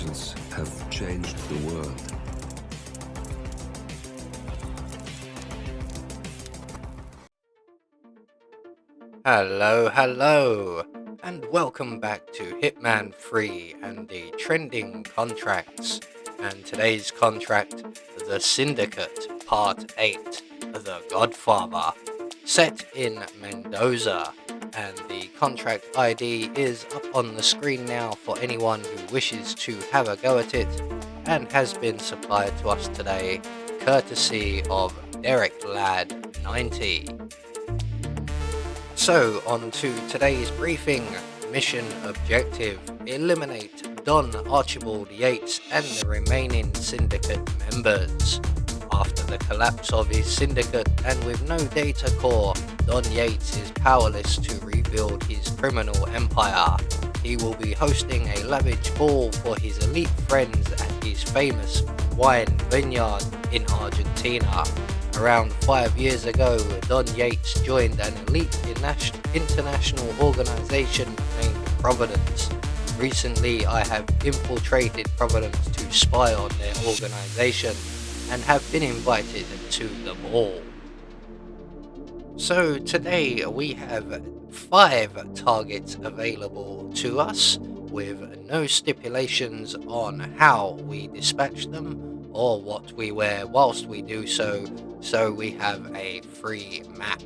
intelligence have changed the world. Hello, and welcome back to Hitman 3 and the trending contracts. And today's contract, the Syndicate Part 8 The Godfather, set in Mendoza. And the contract ID is up on the screen now for anyone who wishes to have a go at it, and has been supplied to us today courtesy of Derek Ladd 90. So, on to today's briefing. Mission objective: eliminate Don Archibald Yates and the remaining syndicate members. After the collapse of his syndicate and with no data core, Don Yates is powerless to rebuild his criminal empire. He will be hosting a lavish ball for his elite friends at his famous wine vineyard in Argentina. Around 5 years ago, Don Yates joined an elite international organization named Providence. Recently, I have infiltrated Providence to spy on their organization and have been invited to the ball. So today we have 5 targets available to us with no stipulations on how we dispatch them or what we wear whilst we do so we have a free map.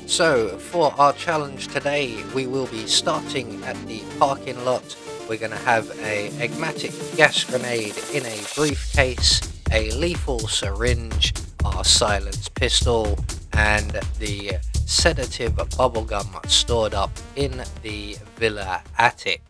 So for our challenge today, we will be starting at the parking lot. We're going to have a enigmatic gas grenade in a briefcase, a lethal syringe, our silenced pistol, and the sedative bubblegum stored up in the villa attic.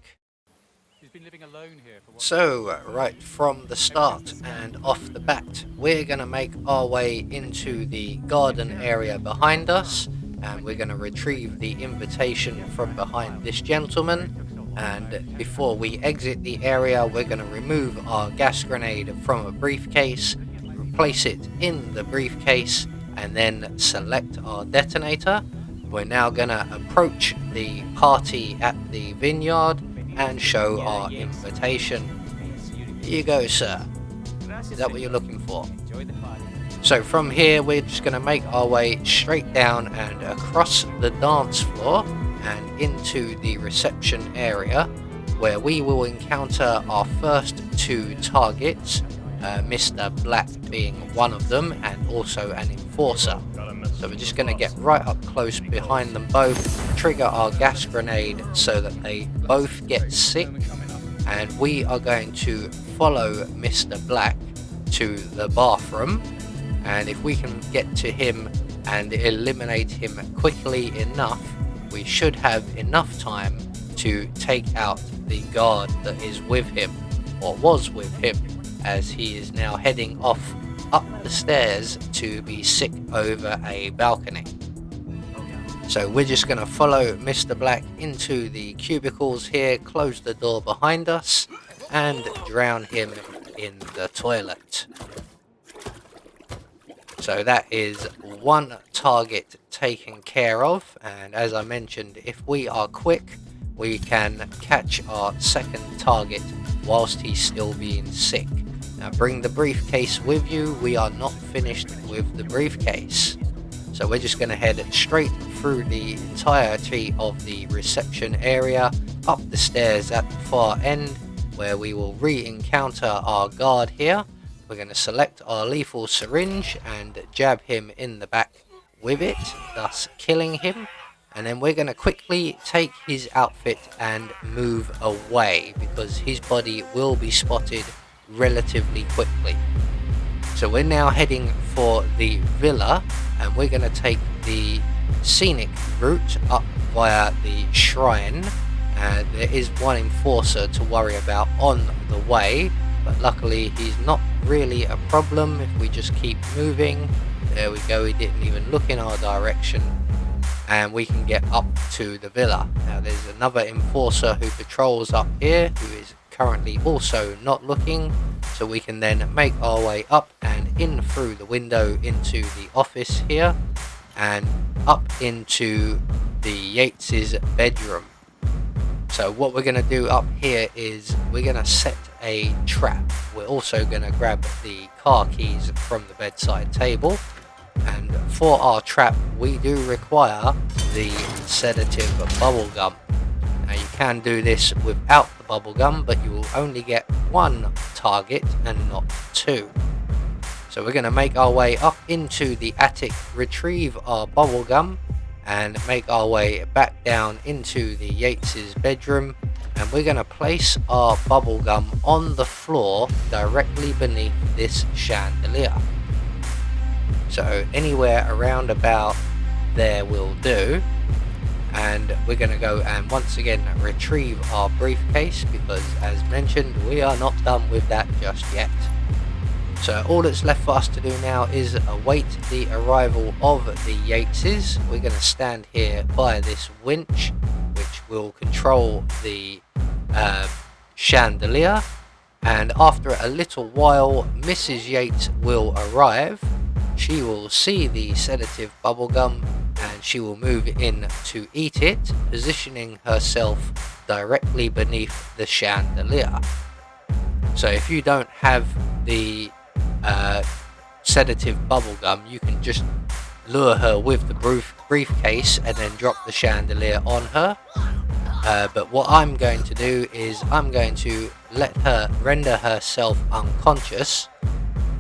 So, right from the start and off the bat, we're going to make our way into the garden area behind us, and we're going to retrieve the invitation from behind this gentleman. And before we exit the area, we're going to remove our gas grenade from a briefcase, replace it in the briefcase, and then select our detonator. We're now going to approach the party at the vineyard and show our invitation. Here you go, sir. Is that what you're looking for? So from here, we're just going to make our way straight down and across the dance floor and into the reception area, where we will encounter our first 2 targets, Mr. Black being one of them and also an enforcer. So we're just going to get right up close behind them both, trigger our gas grenade so that they both get sick, and we are going to follow Mr. Black to the bathroom. And if we can get to him and eliminate him quickly enough, we should have enough time to take out the guard that is with him, or was with him, as he is now heading off up the stairs to be sick over a balcony. So we're just going to follow Mr. Black into the cubicles here, close the door behind us, and drown him in the toilet. So that is 1 target taken care of, and as I mentioned, if we are quick, we can catch our second target whilst he's still being sick. Now bring the briefcase with you. We are not finished with the briefcase. So we're just going to head straight through the entirety of the reception area, up the stairs at the far end, where we will re-encounter our guard here. We're going to select our lethal syringe and jab him in the back with it, thus killing him. And then we're going to quickly take his outfit and move away, because his body will be spotted relatively quickly. So we're now heading for the villa, and we're going to take the scenic route up via the shrine. There is 1 enforcer to worry about on the way, but luckily he's not really a problem if we just keep moving. There we go, he didn't even look in our direction, and we can get up to the villa. Now there's another enforcer who patrols up here, who is currently also not looking, so we can then make our way up and in through the window into the office here and up into the Yates's bedroom. So what we're going to do up here is we're going to set a trap. We're also going to grab the car keys from the bedside table, and for our trap we do require the sedative bubblegum. Now you can do this without the bubblegum, but you will only get one target and not two. So we're going to make our way up into the attic, retrieve our bubblegum, and make our way back down into the Yates' bedroom, and we're going to place our bubblegum on the floor directly beneath this chandelier. So anywhere around about there will do. And we're going to go and once again retrieve our briefcase, because as mentioned we are not done with that just yet. So all that's left for us to do now is await the arrival of the Yateses. We're going to stand here by this winch, which will control the chandelier, and after a little while Mrs. Yates will arrive. She will see the sedative bubblegum and she will move in to eat it, positioning herself directly beneath the chandelier. So if you don't have the sedative bubblegum, you can just lure her with the briefcase and then drop the chandelier on her. But what I'm going to do is I'm going to let her render herself unconscious,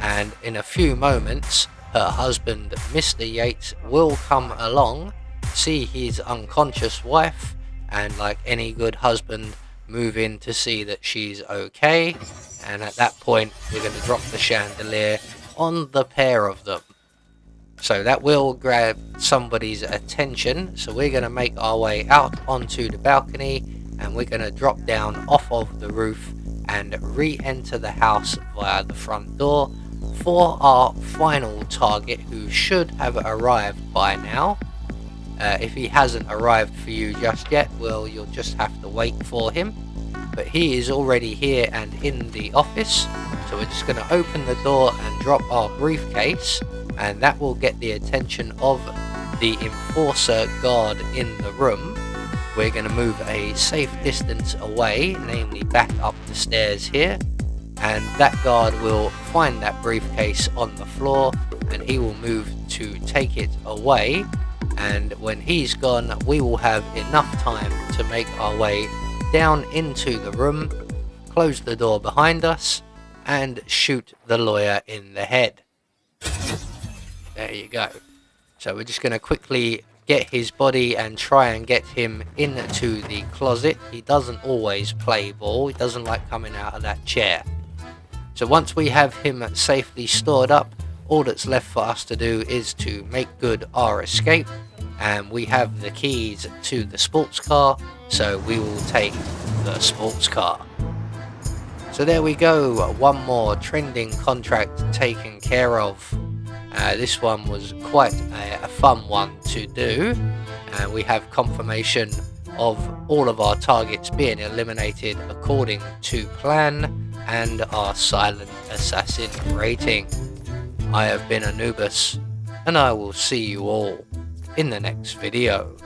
and in a few moments her husband, Mr. Yates, will come along, see his unconscious wife, and like any good husband, move in to see that she's okay. And at that point we're going to drop the chandelier on the pair of them. So that will grab somebody's attention, so we're going to make our way out onto the balcony, and we're going to drop down off of the roof and re-enter the house via the front door for our final target, who should have arrived by now. If he hasn't arrived for you just yet, well, you'll just have to wait for him. But he is already here and in the office, so we're just going to open the door and drop our briefcase, and that will get the attention of the enforcer guard in the room. We're going to move a safe distance away, namely back up the stairs here, and that guard will find that briefcase on the floor and he will move to take it away. And when he's gone, we will have enough time to make our way down into the room, close the door behind us, and shoot the lawyer in the head. There you go. So we're just going to quickly get his body and try and get him into the closet. He doesn't always play ball. He doesn't like coming out of that chair. So once we have him safely stored up, all that's left for us to do is to make good our escape, and we have the keys to the sports car, so we will take the sports car. So there we go, one more trending contract taken care of. This one was quite a fun one to do, and we have confirmation of all of our targets being eliminated according to plan and our silent assassin rating. I have been Anubis, and I will see you all in the next video.